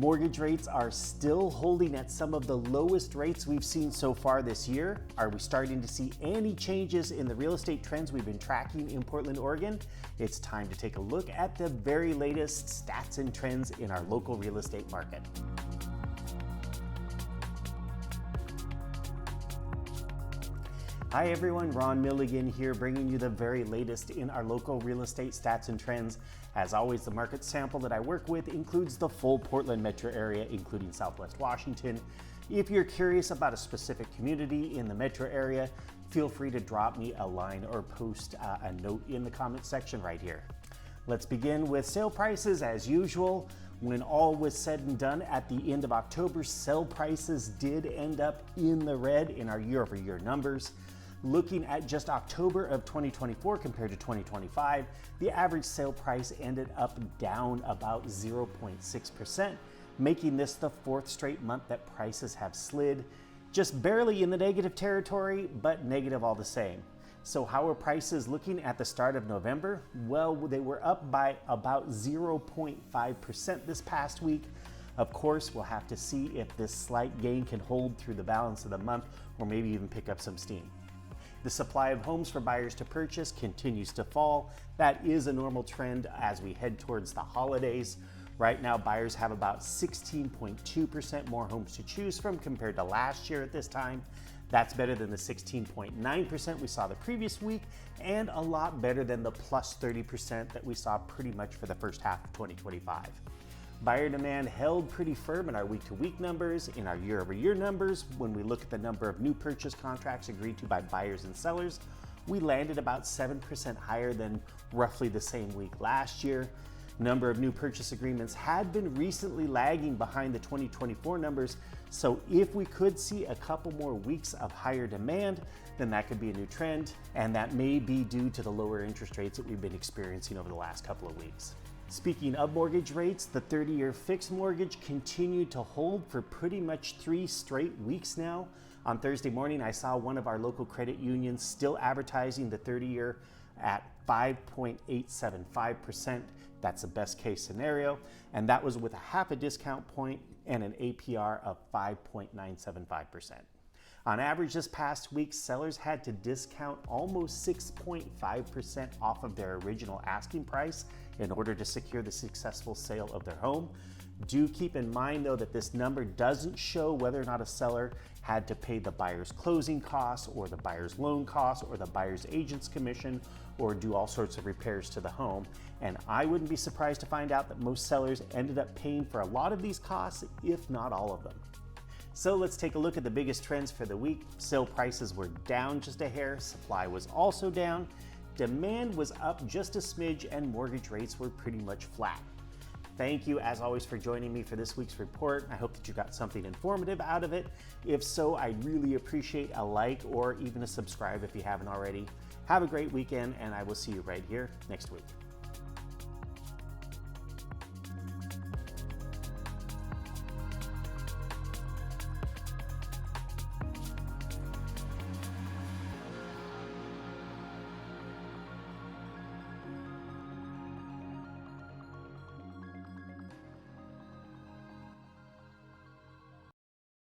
Mortgage rates are still holding at some of the lowest rates we've seen so far this year. Are we starting to see any changes in the real estate trends we've been tracking in Portland, Oregon? It's time to take a look at the very latest stats and trends in our local real estate market. Hi everyone, RRMilligan here, bringing you the very latest in our local real estate stats and trends. As always, the market sample that I work with includes the full Portland metro area, including Southwest Washington. If you're curious about a specific community in the metro area, feel free to drop me a line or post a note in the comment section right here. Let's begin with sale prices as usual. When all was said and done at the end of October, sale prices did end up in the red in our year-over-year numbers. Looking at just October of 2024 compared to 2025, the average sale price ended up down about 0.6%, making this the fourth straight month that prices have slid. Just barely in the negative territory, but negative all the same. So how are prices looking at the start of November? Well, they were up by about 0.5% this past week. Of course, we'll have to see if this slight gain can hold through the balance of the month or maybe even pick up some steam. The supply of homes for buyers to purchase continues to fall. That is a normal trend as we head towards the holidays. Right now, buyers have about 16.2% more homes to choose from compared to last year at this time. That's better than the 16.9% we saw the previous week, and a lot better than the plus 30% that we saw pretty much for the first half of 2025. Buyer demand held pretty firm in our week-to-week numbers. In our year-over-year numbers, when we look at the number of new purchase contracts agreed to by buyers and sellers, we landed about 7% higher than roughly the same week last year. Number of new purchase agreements had been recently lagging behind the 2024 numbers, so if we could see a couple more weeks of higher demand, then that could be a new trend, and that may be due to the lower interest rates that we've been experiencing over the last couple of weeks. Speaking of mortgage rates, the 30-year fixed mortgage continued to hold for pretty much 3 straight weeks now. On Thursday morning, I saw one of our local credit unions still advertising the 30-year at 5.875%. That's the best case scenario. And that was with a half a discount point and an APR of 5.975%. On average this past week, sellers had to discount almost 6.5% off of their original asking price in order to secure the successful sale of their home. Do keep in mind though that this number doesn't show whether or not a seller had to pay the buyer's closing costs or the buyer's loan costs or the buyer's agent's commission or do all sorts of repairs to the home. And I wouldn't be surprised to find out that most sellers ended up paying for a lot of these costs, if not all of them. So let's take a look at the biggest trends for the week. Sale prices were down just a hair, supply was also down, demand was up just a smidge, and mortgage rates were pretty much flat. Thank you as always for joining me for this week's report. I hope that you got something informative out of it. If so, I'd really appreciate a like or even a subscribe if you haven't already. Have a great weekend, and I will see you right here next week.